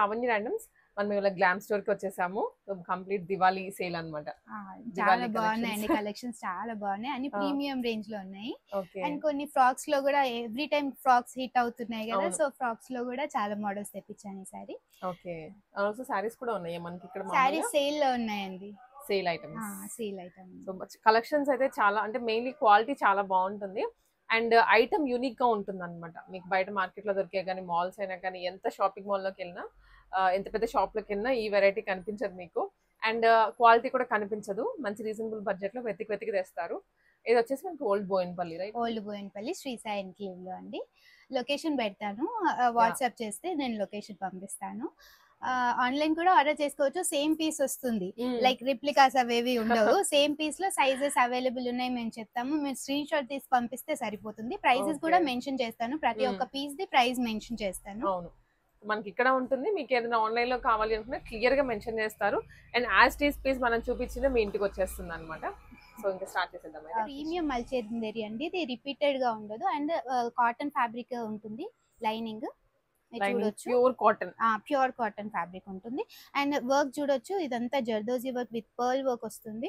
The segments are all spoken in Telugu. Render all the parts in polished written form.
లావణ్య ర్యాండమ్స్. మనం ఇవాళ గ్లామ్ స్టోర్ కి వచ్చేసాము. కంప్లీట్ దివాళీ సేల్ అన్నమాట. చాలా బాగున్నాయండి కలెక్షన్స్, చాలా బాగున్నాయి. అన్ని ప్రీమియం రేంజ్ లో ఉన్నాయి. అండ్ కొన్ని ఫ్రాక్స్ లో కూడా ఎవ్రీ టైం ఫ్రాక్స్ హిట్ అవుతున్నాయి కదా, సో ఫ్రాక్స్ లో కూడా చాలా మోడల్స్ తెప్పించాను ఈసారి. ఓకే, ఆల్సో సారీస్ కూడా ఉన్నాయి మనకి ఇక్కడ. సారీస్ సేల్ లో ఉన్నాయండి, sale items. Sale items. So collections అయితే చాలా, అంటే మెయిన్లీ క్వాలిటీ చాలా బాగుంటుంది అండ్ ఐటమ్ యూనిక్ గా ఉంటుంది అనమాట. మీకు బయట మార్కెట్ లో దొరికే కానీ మాల్స్ అయినా కానీ ఎంత షాపింగ్ మాల్ లోకి వెళ్ళినా ఎంత పెద్ద షాప్ లోకి వెళ్ళినా ఈ వెరైటీ కనిపించదు మీకు. అండ్ క్వాలిటీ కూడా కనిపించదు. మంచి రీజనబుల్ బడ్జెట్ లో వెతికి తెస్తారు. ఇది వచ్చేసి మనకి old Boinpally, right? Old Boinpally Sri Sai enclave లో అండి. లొకేషన్ పెడతాను, వాట్సాప్ చేస్తే నేను లొకేషన్ పంపిస్తాను. ఆన్లైన్ కూడా ఆర్డర్ చేసుకోవచ్చు. సేమ్ పీస్ వస్తుంది, లైక్ రిప్లికాస్ అవేవి ఉండవు. సేమ్ పీస్ లో సైజెస్ అవైలబుల్ ఉన్నాయి మేము చెప్తాము. మీరు స్క్రీన్ షాట్ తీసి పంపిస్తే సరిపోతుంది. ప్రైజెస్ కూడా మెన్షన్ చేస్తాను, ప్రతి ఒక్క పీస్ ది ప్రైస్ మెన్షన్ చేస్తాను. అవును, మనకి ఇక్కడ ఉంటుంది. మీకు ఏదైనా ఆన్లైన్ లో కావాలి అనుకుంటే క్లియర్ గా మెన్షన్ చేస్తారు. అండ్ యాజ్ టీస్ పీస్ మనం చూపించింది మీ ఇంటికి వచ్చేస్తుంది అనమాట. సో ఇంకా స్టార్ట్ చేసేద్దాం. ప్రీమియం మల్చేందరి అండి, ఇది రిపీటెడ్ గా ఉండదు. అండ్ కాటన్ ఫ్యాబ్రిక్ ఉంటుంది, లైనింగ్ చూడొచ్చు, ప్యూర్ కాటన్ ఫ్యాబ్రిక్ ఉంటుంది. అండ్ వర్క్ చూడొచ్చు, ఇదంతా zardozi work with pearl work వస్తుంది.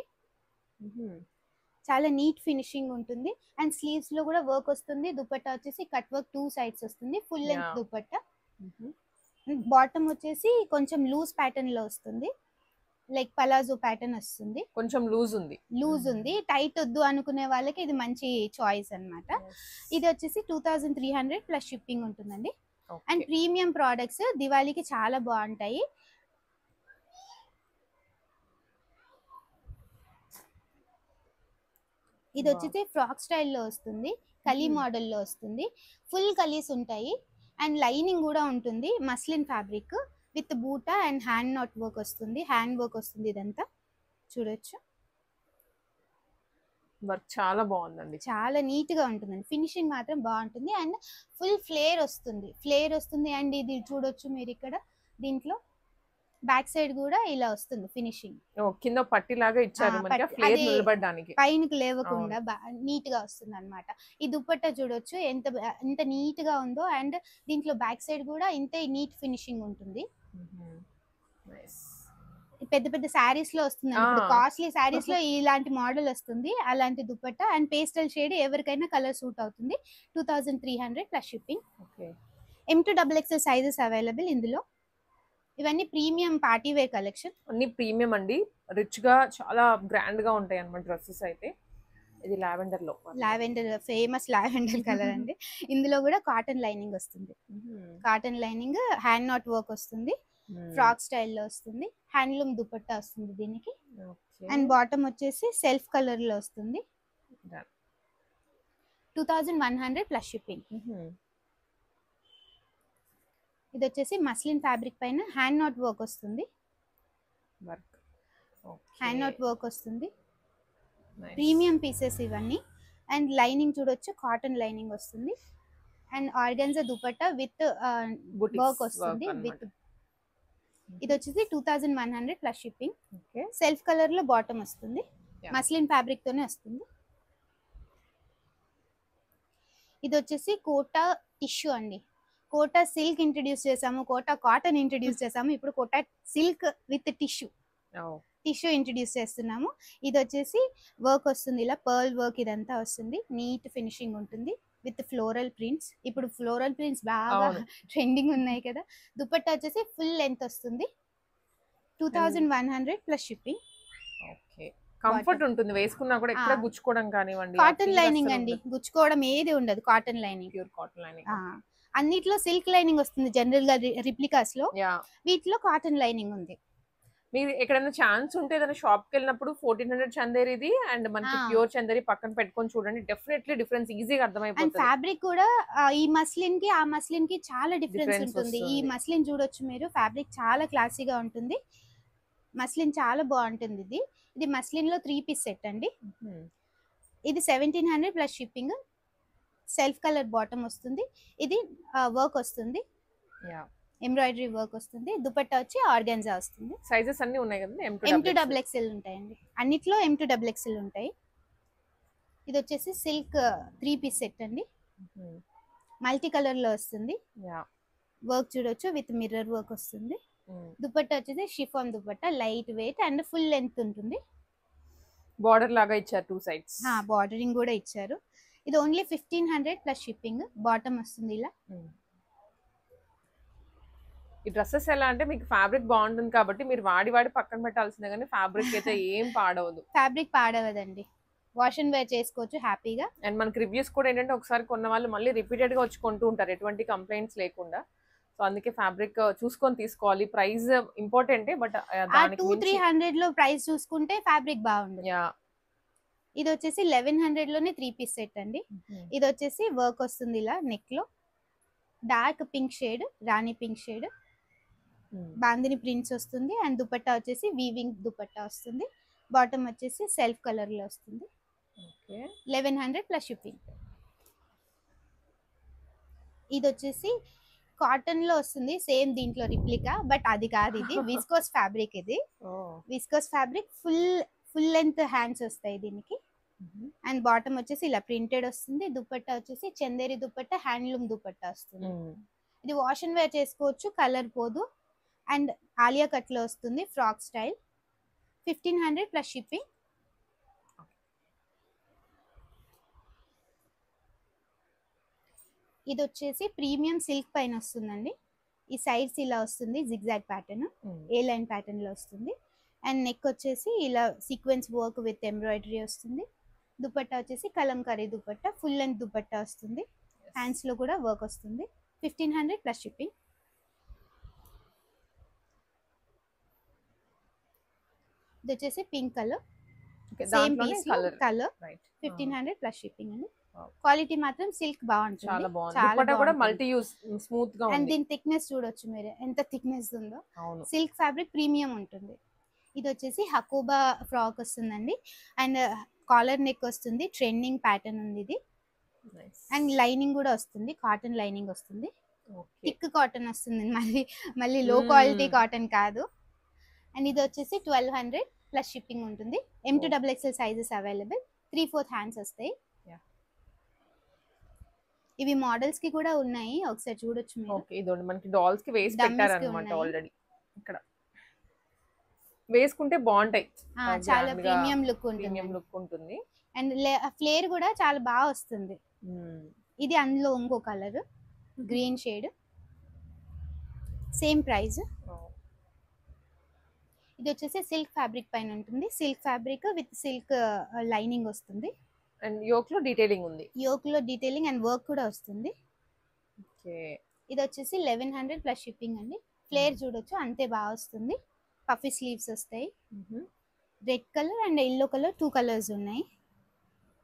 చాలా నీట్ ఫినిషింగ్ ఉంటుంది. అండ్ స్లీవ్స్ లో కూడా వర్క్ వస్తుంది. దుపట్టా వచ్చేసి కట్ వర్క్ 2 సైడ్స్ వస్తుంది, ఫుల్ లెంగ్త్ దుపట్టా. బాటమ్ వచ్చేసి కొంచెం లూజ్ ప్యాటర్న్ లో వస్తుంది, లైక్ పలాజో ప్యాటర్న్ వస్తుంది. కొంచెం లూజ్ ఉంది, టైట్ వద్దు అనుకునే వాళ్ళకి ఇది మంచి చాయిస్ అన్నమాట. ఇది వచ్చేసి 2300 ప్లస్ షిప్పింగ్ ఉంటుందండి. అండ్ ప్రీమియం ప్రోడక్ట్స్ దివాళీకి చాలా బాగుంటాయి. ఇది వచ్చేసి ఫ్రాక్ స్టైల్లో వస్తుంది, కలీ మోడల్లో వస్తుంది. ఫుల్ కలీస్ ఉంటాయి అండ్ లైనింగ్ కూడా ఉంటుంది. మస్లిన్ ఫ్యాబ్రిక్ విత్ బూటా అండ్ హ్యాండ్ నాట్ వర్క్ వస్తుంది, హ్యాండ్ వర్క్ వస్తుంది. ఇదంతా చూడొచ్చు, వర్క్ చాలా బాగుందండి, చాలా నీట్ గా ఉంటుందండి. ఫినిషింగ్ మాత్రం బాగుంటుంది అండ్ ఫుల్ ఫ్లేర్ వస్తుంది. అండ్ ఇది చూడొచ్చు మీరు ఇక్కడ, దీంట్లో బ్యాక్ సైడ్ కూడా ఇలా వస్తుంది ఫినిషింగ్. కింద పట్టి లాగా ఇచ్చారు మనకి ఫ్లేర్ నిలబడడానికి, పైనకి లేవకుండా నీట్ గా వస్తుంది అన్నమాట. ఈ దుపట్టా చూడొచ్చు ఎంత నీట్ గా ఉందో. అండ్ దీంట్లో బ్యాక్ సైడ్ కూడా ఇంతే నీట్ ఫినిషింగ్ ఉంటుంది. పెద్ద పెద్ద శారీస్ లో వస్తుంది, కాస్ట్లీ శారీస్ లో ఇలాంటి మోడల్ వస్తుంది, అలాంటి దుపట్టా. అండ్ పేస్టల్ షేడ్ ఎవరికైనా కలర్ సూట్ అవుతుంది. 2300 plus shipping. M2XXL sizes available ఇందులో. ఇవన్నీ ప్రీమియం పార్టీ వేర్ కలెక్షన్, అన్ని ప్రీమియం అండి. రిచ్ గా చాలా గ్రాండ్ గా ఉంటాయి అన్నమాట డ్రెస్సెస్ అయితే. ఇది లావెండర్ ఫేమస్ లావెండర్ కలర్ అండి. ఇందులో కూడా కాటన్ లైనింగ్ వస్తుంది, cotton lining, hand not work వస్తుంది, ఫ్రాక్ స్టైల్లో వస్తుంది, హ్యాండ్లూమ్ దుపట్టా వస్తుంది దీనికి. అండ్ బాటమ్ వచ్చేసి సెల్ఫ్ కలర్ లో వస్తుంది. 2100 ప్లస్ షిప్పింగ్. ఇది వచ్చేసి మస్లిన్ ఫ్యాబ్రిక్ పైన హ్యాండ్ నాట్ వర్క్ వస్తుంది, ప్రీమియం పీసెస్ ఇవన్నీ. అండ్ లైనింగ్ చూడొచ్చు, కాటన్ లైనింగ్ వస్తుంది. And organza dupatta with work వస్తుంది. ఇది వచ్చేసి 2100 ప్లస్ షిప్పింగ్. సెల్ఫ్ కలర్ లో బాటమ్ వస్తుంది, మస్లిన్ ఫ్యాబ్రిక్ తోనే వస్తుంది. ఇది వచ్చేసి కోటా టిష్యూ అండి. కోటా సిల్క్ ఇంట్రడ్యూస్ చేసాము, కోటా కాటన్ ఇంట్రడ్యూస్ చేసాము, ఇప్పుడు Kota silk with tissue introduce చేస్తున్నాము. ఇది వచ్చేసి వర్క్ వస్తుంది, ఇలా పర్ల్ వర్క్ ఇదంతా వస్తుంది. నీట్ ఫినిషింగ్ ఉంటుంది విత్ ఫ్లోరల్ ప్రింట్స్. ఇప్పుడు ఫ్లోరల్ ప్రింట్స్ బాగా ట్రెండింగ్ ఉన్నాయి కదా. దుపట్టా వచ్చేసి ఫుల్ లెంత్ వస్తుంది. 2100 ప్లస్ షిప్పింగ్. కంఫర్ట్ ఉంటుంది, వేసుకున్నా కూడా ఎక్కడ గుచ్చుకోవడం కానివ్వండి. కాటన్ లైనింగ్ అండి, గుచ్చుకోవడం ఏది ఉండదు. Cotton lining, pure cotton lining. అన్నిట్లో సిల్క్ లైనింగ్ వస్తుంది జనరల్ గా రిప్లికాస్ లో, వీటిలో కాటన్ లైనింగ్ ఉంది. మీరు ఎక్కడైనా ఛాన్స్ ఉంటే ఏదైనా షాప్ కి వెళ్ళినప్పుడు 1400 చందేరిది అండ్ మనకి ప్యూర్ చందేరి పక్కన పెట్టుకొని చూడండి, డెఫినెట్లీ డిఫరెన్స్ ఈజీగా అర్థమైపోతుంది. అండ్ ఫ్యాబ్రిక్ కూడా ఈ మస్లిన్ కి ఆ మస్లిన్ కి చాలా డిఫరెన్స్ ఉంటుంది. ఈ మస్లిన్ చూడొచ్చు మీరు, ఫ్యాబ్రిక్ చాలా క్లాసీగా ఉంటుంది. మస్లిన్ చాలా బాగుంటుంది. ఇది మస్లిన్ లో 3 పీస్ సెట్ అండి. ఇది 1700 plus shipping. Self colour bottom వస్తుంది. ఇది వర్క్ వస్తుంది, ఎంబ్రాయిడరీ వర్క్ వస్తుంది. దుపట్టా వచ్చి ఆర్గాన్జా వస్తుంది. సైజెస్ అన్ని ఉన్నాయి కదా, M2XXL ఉంటాయండి. అన్నిట్లో M2XXL ఉంటాయి. ఇది వచ్చేసి సిల్క్ 3 పీస్ సెట్ అండి, మల్టీ కలర్ లో వస్తుంది. వర్క్ చూడొచ్చు విత్ మిర్రర్ వర్క్ వస్తుంది. దుపట్టా వచ్చేసి chiffon dupatta, light weight and full length ఉంటుంది. బార్డర్ లాగా ఇచ్చారు 2 సైడ్స్. బార్డరింగ్ కూడా ఇచ్చారు. ఇది ఓన్లీ 1500 ప్లస్ షిప్పింగ్. బాటమ్ వస్తుంది ఇలా. ఈ డ్రెస్సెస్ ఎలా అంటే మీకు ఫ్యాబ్రిక్ బాగుంటుంది కాబట్టి మీరు వాడి పక్కన పెట్టాల్సిందే, కానీ ఫ్యాబ్రిక్ అయితే ఏం పాడవదు. ఫ్యాబ్రిక్ పాడవదండి, వాష్ అండ్ వేర్ చేసుకోవచ్చు హ్యాపీగా. అండ్ మనకి రివ్యూస్ కూడా ఏంటంటే ఒకసారి కొన్న వాళ్ళు మళ్ళీ రిపీటెడ్ గా వచ్చి కొంటూ ఉంటారు ఎటువంటి కంప్లైంట్స్ లేకుండా. సో అందుకే ఫ్యాబ్రిక్ చూసుకొని తీసుకోవాలి. ప్రైస్ ఇంపార్టెంటే, బట్ 200-300 లో ప్రైస్ చూసుకుంటే ఫ్యాబ్రిక్ బాగుంది. ఇది వచ్చేసి 1100 లోనే 3 పీస్ సెట్ అండి. ఇది వచ్చేసి వర్క్ వస్తుంది ఇలా నెక్ లో, డార్క్ పింక్ షేడ్, రాణి పింక్ షేడ్, బాందిని ప్రింట్స్ వస్తుంది. అండ్ దుపట్టా వచ్చేసి వీవింగ్ దుపట్టా వస్తుంది. బాటమ్ వచ్చేసి సెల్ఫ్ కలర్ లో వస్తుంది. 1100 ప్లస్ షిప్పింగ్. ఇది వచ్చేసి కాటన్ లో వస్తుంది, సేమ్ దీంట్లో రిప్లికా, బట్ అది కాదు, ఇది విస్కోస్ ఫ్యాబ్రిక్. ఇది viscose fabric, full length hands వస్తాయి దీనికి. అండ్ బాటమ్ వచ్చేసి ఇలా ప్రింటెడ్ వస్తుంది. దుపట్టా వచ్చేసి చందేరి దుపట్టా, హ్యాండ్లూమ్ దుపట్టా వస్తుంది. ఇది వాష్ అండ్ వేర్ చేసుకోవచ్చు, కలర్ పోదు. అండ్ ఆలియా కట్ లో వస్తుంది, ఫ్రాక్ స్టైల్. 1500 plus shipping. ఇది వచ్చేసి ప్రీమియం సిల్క్ పైన వస్తుందండి. ఈ సైడ్స్ ఇలా వస్తుంది, జిగ్జాగ్ ప్యాటర్న్, ఏ లైన్ ప్యాటర్న్ లో వస్తుంది. అండ్ నెక్ వచ్చేసి ఇలా సీక్వెన్స్ వర్క్ విత్ ఎంబ్రాయిడరీ వస్తుంది. దుపట్టా వచ్చేసి కలంకారీ దుపట్టా, ఫుల్ లెంత్ దుపట్టా వస్తుంది. హ్యాండ్స్ లో కూడా వర్క్ వస్తుంది. 1500 ప్లస్ షిప్పింగ్. ఇది వచ్చేసి pink colour, same piece colour. 1500 plus shipping అండి. క్వాలిటీ మాత్రం సిల్క్ బాగుంటుంది, చాలా బాగుంది. కూడా మల్టీ యూస్, స్మూత్ గా ఉంది. అండ్ దీని థిక్నెస్ చూడొచ్చు మీరు ఎంత థిక్నెస్ ఉందో. సిల్క్ ఫ్యాబ్రిక్ ప్రీమియం ఉంటుంది. ఇది వచ్చేసి హకోబా ఫ్రాక్ వస్తుందండి. అండ్ కాలర్ నెక్ వస్తుంది, ట్రెండింగ్ ప్యాటర్న్ ఉంది ఇది. అండ్ లైనింగ్ కూడా వస్తుంది, కాటన్ లైనింగ్ వస్తుంది. థిక్ కాటన్ వస్తుంది, మళ్ళీ లో క్వాలిటీ కాటన్ కాదు. అండ్ ఇది వచ్చేసి 1200 ప్లస్ షిప్పింగ్ ఉంటుంది. M2XXL sizes available. 3/4 హ్యాండ్స్ వస్తాయి. ఇవి మోడల్స్ కి కూడా ఉన్నాయి, ఒకసారి చూడొచ్చు మీరు. ఓకే, ఇదోండి మనకి డాల్స్ కి వేసి పెట్టారు అన్నమాట ఆల్రెడీ. ఇక్కడ వేసుకుంటే బాగుంటాయి, చాలా ప్రీమియం లుక్ ఉంటుంది. అండ్ ఫ్లేర్ కూడా చాలా బాగా వస్తుంది. ఇది అందులో ఇంకో colour, green shade, same price. ఇది వచ్చేసి సిల్క్ ఫ్యాబ్రిక్ పైన ఉంటుంది. Silk fabric with silk lining వస్తుంది. అండ్ యోక్ లో డీటెయిలింగ్ ఉంది, యోక్ లో డీటెయిలింగ్ అండ్ వర్క్ కూడా వస్తుంది. ఓకే, ఇది వచ్చేసి 1100 ప్లస్ షిప్పింగ్ అండి. ఫ్లేర్ చూడొచ్చు, అంతే బాగా వస్తుంది. పఫీ స్లీవ్స్ వస్తాయి. Red colour and yellow colour, 2 colours ఉన్నాయి.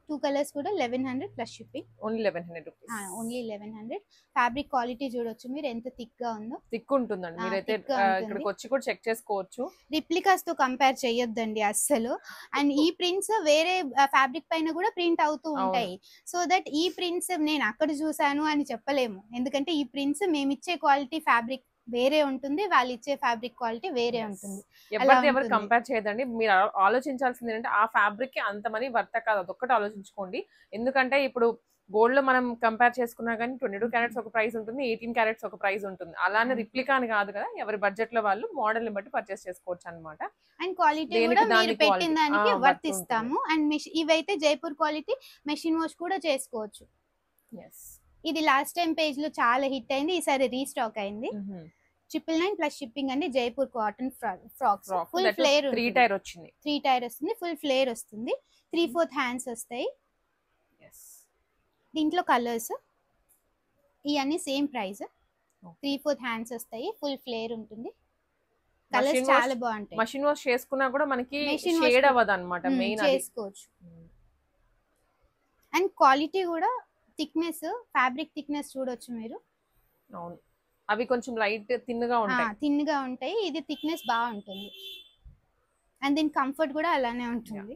2 కలర్స్ కూడా 1100 plus shipping. Only 1100 rupees. Only 1100. Fabric quality చూడొచ్చు మీరు ఎంత థిక్ గా ఉందో. థిక్ ఉంటుందండి, మీరైతే ఇక్కడికి వచ్చి కూడా చెక్ చేసుకోవచ్చు. రిప్లికాస్ తో కంపేర్ చేయొద్దండి అస్సలు. అండ్ ఈ ప్రింట్స్ వేరే ఫ్యాబ్రిక్ పైన కూడా ప్రింట్ అవుతూ ఉంటాయి. సో దట్ ఈ ప్రింట్స్ నేను అక్కడ చూసాను అని చెప్పలేము, ఎందుకంటే ఈ ప్రింట్స్ మేము ఇచ్చే క్వాలిటీ ఫ్యాబ్రిక్ వేరే ఉంటుంది, వాళ్ళు ఇచ్చే ఫ్యాబ్రిక్ క్వాలిటీ వేరే ఉంటుంది. ఎవరు కంపేర్ చేయదండి. మీరు ఆలోచించాల్సింది ఏంటంటే ఆ ఫ్యాబ్రిక్ కి అంత మనీ వర్త్ కాదు, అదొక్కటి ఆలోచించుకోండి. ఎందుకంటే ఇప్పుడు గోల్డ్ లో మనం కంపేర్ చేసుకున్నా కానీ 22 క్యారెట్స్ ఒక ప్రైస్ ఉంటుంది, 18 క్యారెట్స్ ఒక ప్రైస్ ఉంటుంది. అలానే రిప్లికా అని కాదు కదా, ఎవరి బడ్జెట్ లో వాళ్ళు మోడల్ ని బట్టి పర్చేస్ చేసుకోవచ్చు అనమాట. అండ్ క్వాలిటీ కూడా మీరు పెట్టిన దానికి వర్త్ ఇస్తాము. అండ్ ఇవైతే జైపూర్ క్వాలిటీ, మెషిన్ వాష్ కూడా చేసుకోవచ్చు. ఇది లాస్ట్ టైం పేజ్ లో చాలా హిట్ అయింది, ఈసారి రీస్టాక్ అయింది. 999 ప్లస్ షిప్పింగ్ అండి. Jaipur cotton frocks, full flare, 3 tier వచ్చింది. 3 టైర్ వస్తుంది, ఫుల్ ఫ్లేర్ వస్తుంది. 3/4 హ్యాండ్స్ వస్తాయి. దీంట్లో కలర్స్ ఇవన్నీ సేమ్ ప్రైస్. 3/4 హ్యాండ్స్ వస్తాయి, ఫుల్ ఫ్లేర్ ఉంటుంది. కలర్స్ చాలా బాగుంటాయి. మెషిన్ వాష్ చేసుకున్నా కూడా మనకి షేడ్ అవ్వదు అన్నమాట, మెయిన్ చేసుకోవచ్చు. అండ్ క్వాలిటీ కూడా థిక్నెస్, ఫ్యాబ్రిక్ థిక్నెస్ చూడొచ్చు మీరు. అవును, అవి కొంచెం లైట్ థిన్గా ఉంటాయి. ఇది థిక్నెస్ బాగుంటుంది. అండ్ దీని కంఫర్ట్ కూడా అలానే ఉంటుంది.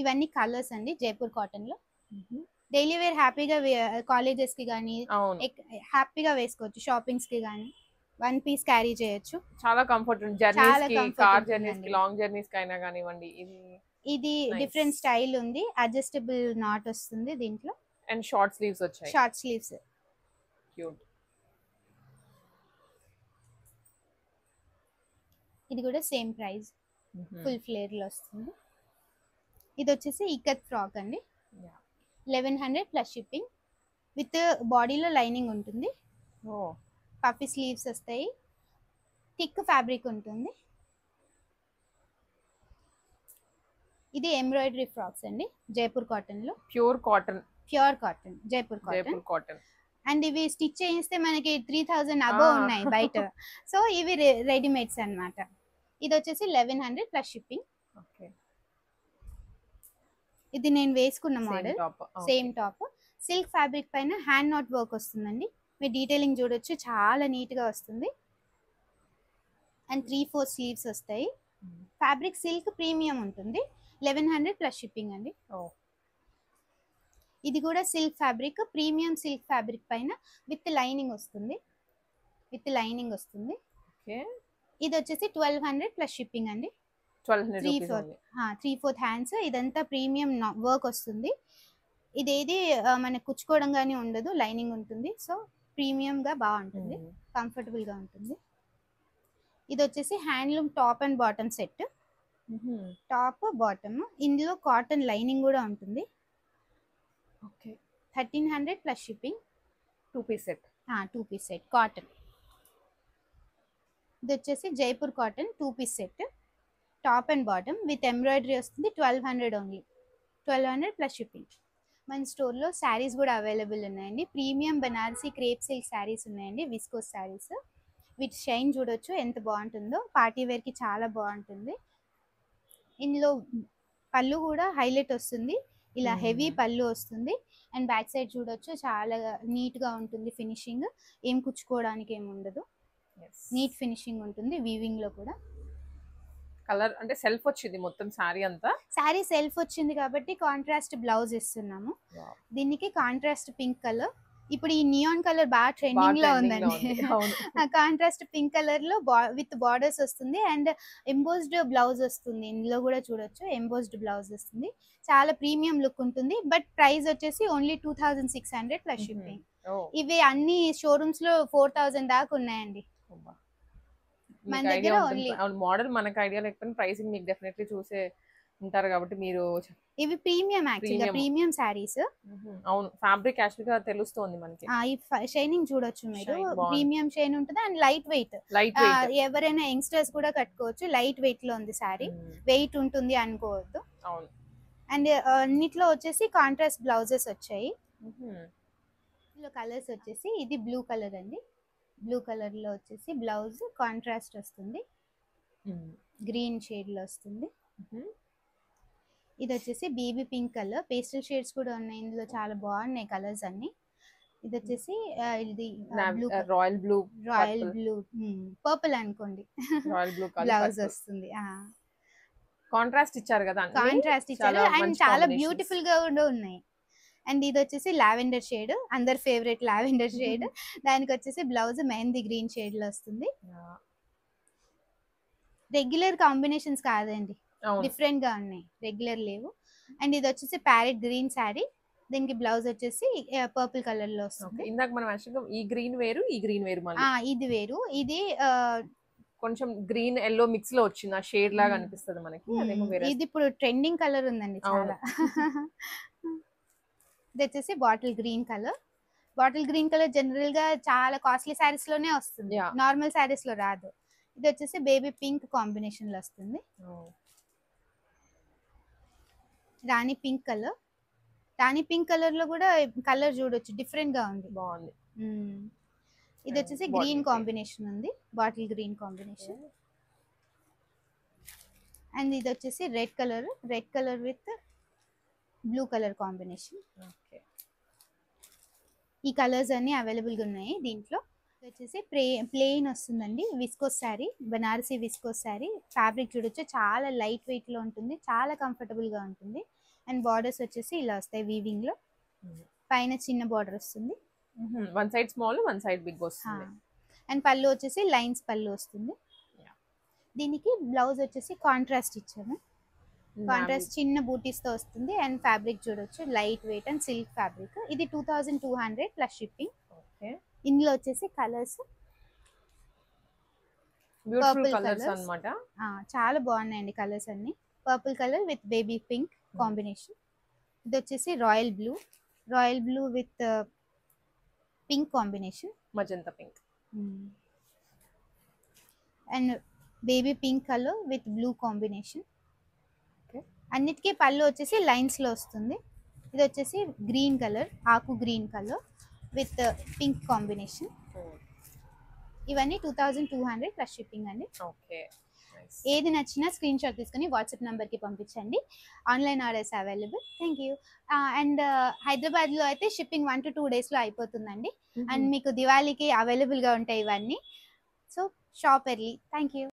ఇవన్నీ కలర్స్ అండి జైపూర్ కాటన్ లో. డైలీ వేర్ హ్యాపీగా కాలేజెస్ కి కానీ హ్యాపీగా వేసుకోవచ్చు, షాపింగ్స్ కి కానీ. 1 పీస్ క్యారీ చేయొచ్చు, చాలా కంఫర్ట్ ఉంది. జర్నీస్ కి, కార్ జర్నీస్ కి, లాంగ్ జర్నీస్ కి అయినా కానివ్వండి. ఇది డిఫరెంట్ స్టైల్ ఉంది, అడ్జస్టబుల్ నాట్ వస్తుంది దీంట్లో. అండ్ షార్ట్ స్లీవ్స్ వచ్చాయి. Short sleeves cute. ఇది కూడా సేమ్ ప్రైస్, ఫుల్ ఫ్లేర్ లో వస్తుంది. ఇది వచ్చేసి ఇక్కత్ ఫ్రాక్ అండి, 1100 ప్లస్ షిప్పింగ్, విత్ బాడీలో లైనింగ్ ఉంటుంది, పఫీ స్లీవ్స్ వస్తాయి, థిక్ ఫ్యాబ్రిక్ ఉంటుంది. ఇది ఎంబ్రాయిడరీ ఫ్రాక్స్ అండి, జైపూర్ కాటన్ లో, pure cotton, Jaipur cotton. And ఇవి స్టిచ్ చేయిస్తే మనకి 3000 అబోవ్ ఉన్నాయి బయట. సో ఇవి రెడీమేడ్స్ అన్నమాట. ఇది వచ్చేసి 1100 ప్లస్ షిప్పింగ్. ఇది నేను వేసుకున్న model, same top, silk fabric పైన హ్యాండ్ నాట్ వర్క్ వస్తుందండి. మీరు డీటెయిలింగ్ చూడొచ్చు, చాలా నీట్ గా వస్తుంది. అండ్ 3/4 స్లీవ్స్ వస్తాయి. ఫ్యాబ్రిక్ సిల్క్ ప్రీమియం ఉంటుంది, 1100 ప్లస్ షిప్పింగ్ అండి. ఇది కూడా silk fabric, premium silk fabric పైన విత్ లైనింగ్ వస్తుంది, ఇది వచ్చేసి 1200 ప్లస్ షిప్పింగ్ అండి. 3/4 హ్యాండ్స్, ఇదంతా ప్రీమియం వర్క్ వస్తుంది. ఇదేది మనకు కుచ్చుకోవడం కానీ ఉండదు, లైనింగ్ ఉంటుంది. సో ప్రీమియం గా బాగుంటుంది, కంఫర్టబుల్ గా ఉంటుంది. ఇది వచ్చేసి handloom top and bottom set, top bottom, ఇందులో కాటన్ లైనింగ్ కూడా ఉంటుంది. 1300 plus shipping, 2 piece set cotton. ఇది వచ్చేసి Jaipur cotton 2 piece set, top and bottom with embroidery వస్తుంది. 1200 ఓన్లీ, 1200 ప్లస్ షిప్పింగ్. మన స్టోర్లో శారీస్ కూడా అవైలబుల్ ఉన్నాయండి. Premium Banarasi crepe silk saris ఉన్నాయండి, విస్కోస్ శారీస్. వీటి షైన్ చూడొచ్చు ఎంత బాగుంటుందో, పార్టీ వేర్కి చాలా బాగుంటుంది. ఇందులో పళ్ళు కూడా హైలైట్ వస్తుంది, ఇలా హెవీ పళ్ళు వస్తుంది. అండ్ బ్యాక్ సైడ్ చూడొచ్చు, చాలా నీట్గా ఉంటుంది ఫినిషింగ్, ఏం కుచ్చుకోవడానికి ఏమి ఉండదు, నీట్ ఫినిషింగ్ ఉంటుంది. వీవింగ్లో కూడా కలర్ అంటే సెల్ఫ్ వచ్చింది మొత్తం సారీ అంతా. సారీ సెల్ఫ్ వచ్చింది కాబట్టి కాంట్రాస్ట్ బ్లౌజ్ ఇస్తున్నాము. దీనికి కాంట్రాస్ట్ పింక్ కలర్, ఇప్పుడు ఈ నియాన్ కలర్ బాగా ట్రెండింగ్ లో ఉందండి. కాంట్రాస్ట్ పింక్ కలర్ లో విత్ బార్డర్స్ వస్తుంది అండ్ ఎంబోస్డ్ బ్లౌజ్ వస్తుంది. ఇందులో కూడా చూడొచ్చు ఎంబోస్డ్ బ్లౌజ్ వస్తుంది, చాలా ప్రీమియం లుక్ ఉంటుంది. బట్ ప్రైస్ వచ్చేసి ఓన్లీ 2600 ప్లస్ షిప్పింగ్. ఇవి అన్ని షోరూమ్స్ లో 4000 దాకా ఉన్నాయండి. మన దగ్గర ఓన్లీ మోడల్ మనకు ఐడియా లేకపోతే ప్రైసింగ్ మీకు డెఫినెట్లీ చూసే ఉంటారు కాబట్టి మీరు. ఇవి ప్రీమియం, యాక్చువల్గా ప్రీమియం సారీస్. అవును, ఫ్యాబ్రిక్ యాక్చువల్ గా తెలుస్తుంది మనకి. ఈ షైనింగ్ చూడొచ్చు మీరు, ప్రీమియం షైన్ ఉంటుంది అండ్ లైట్ వెయిట్. ఎవరైనా యంగ్స్టర్స్ కూడా కట్టుకోవచ్చు, లైట్ వెయిట్ లో ఉంది సారీ, వెయిట్ ఉంటుంది అనుకోవద్దు. అవును. అండ్ అన్నిట్లో వచ్చేసి కాంట్రాస్ట్ బ్లౌజెస్ వచ్చాయి. ఇందులో కలర్స్ వచ్చేసి ఇది బ్లూ కలర్ అండి, బ్లూ కలర్ లో వచ్చేసి బ్లౌజ్ కాంట్రాస్ట్ వస్తుంది, గ్రీన్ షేడ్ లో వస్తుంది. ఇది వచ్చేసి baby pink colour, pastel shades కూడా ఉన్నాయి ఇందులో, చాలా బాగున్నాయి కలర్స్ అన్ని. ఇది వచ్చేసి ఇది రాయల్ బ్లూ పర్పుల్ అనుకోండి, బ్లౌజ్ వస్తుంది. కాంట్రాస్ట్ ఇచ్చారు కదా, కాంట్రాస్ట్ ఇచ్చారు అండ్ చాలా బ్యూటిఫుల్ గా కూడా ఉన్నాయి. అండ్ ఇది వచ్చేసి లావెండర్ షేడ్, అందరి ఫేవరెట్ లావెండర్ షేడ్. దానికి వచ్చేసి బ్లౌజ్ మెహందీ గ్రీన్ షేడ్ లో వస్తుంది. రెగ్యులర్ కాంబినేషన్స్ కాదండి, డిఫరెంట్ గా ఉన్నాయి, రెగ్యులర్ లేవు. అండ్ ఇది వచ్చేసి ప్యారెట్ గ్రీన్ శారీ, దీనికి బ్లౌజ్ వచ్చేసి పర్పుల్ కలర్ లో వస్తుంది. ఇందాక మనం యాక్చువల్గా ఈ గ్రీన్ వేరు, ఈ గ్రీన్ వేరు, ఇది వేరు, ఇది కొంచెం గ్రీన్ ఎల్లో మిక్స్ లో వచ్చింది, ఆ షేడ్ లాగా అనిపిస్తుంది మనకి. ఇది ఇప్పుడు ట్రెండింగ్ కలర్ ఉందండి చాలా. ఇది వచ్చేసి bottle green colour. Bottle green colour general గా చాలా కాస్ట్లీ శారీస్ లోనే వస్తుంది, నార్మల్ శారీస్ లో రాదు. ఇది వచ్చేసి బేబీ పింక్ కాంబినేషన్ లో వస్తుంది, రాణి పింక్ కలర్. రాణి పింక్ కలర్ లో కూడా కలర్ చూడొచ్చు, డిఫరెంట్ గా ఉంది, బాగుంది. ఇది వచ్చేసి గ్రీన్ కాంబినేషన్ ఉంది, బాటిల్ గ్రీన్ కాంబినేషన్. అండ్ ఇది వచ్చేసి red colour with blue colour combination. ఈ కలర్స్ అన్ని అవైలబుల్ గా ఉన్నాయి దీంట్లో. వచ్చేసి ప్లెయిన్ వస్తుందండి, viscose sari, Banarasi viscose sari. Fabric చూడొచ్చు, చాలా లైట్ వెయిట్ లో ఉంటుంది, చాలా కంఫర్టబుల్ గా ఉంటుంది. అండ్ బార్డర్స్ వచ్చేసి ఇలా వస్తాయి వీవింగ్ లో, పైన చిన్న బార్డర్ వస్తుంది, one side small one side big వస్తుంది. అండ్ పళ్ళు వచ్చేసి లైన్స్ పళ్ళు వస్తుంది. దీనికి బ్లౌజ్ వచ్చేసి కాంట్రాస్ట్ ఇచ్చాము, కాంట్రాస్ట్ చిన్న బూటీస్ తో వస్తుంది. అండ్ ఫ్యాబ్రిక్ చూడొచ్చు, light weight and silk fabric. ఇది 2200 ప్లస్ షిప్పింగ్. ఇందులో వచ్చేసి colours beautiful Purple colours colours. అన్నమాట. చాలా బాగున్నాయండి కలర్స్ అన్ని. Purple colour with baby pink combination. ఇది వచ్చేసి royal blue with pink combination magenta pink. And baby pink colour with blue combination. Okay. అన్నిటికీ పళ్ళు వచ్చేసి లైన్స్ లో వస్తుంది. ఇది వచ్చేసి గ్రీన్ కలర్, ఆకు green colour with pink combination. ఇవన్నీ 2200 ప్లస్ షిప్పింగ్ అండి. ఓకే. ఏది నచ్చినా స్క్రీన్ షాట్ తీసుకుని వాట్సాప్ నెంబర్కి పంపించండి. Online orders available. Thank you. And హైదరాబాద్లో అయితే షిప్పింగ్ 1 to 2 డేస్లో అయిపోతుందండి. అండ్ మీకు దివాళీకి అవైలబుల్గా ఉంటాయి ఇవన్నీ. So shop early. Thank you.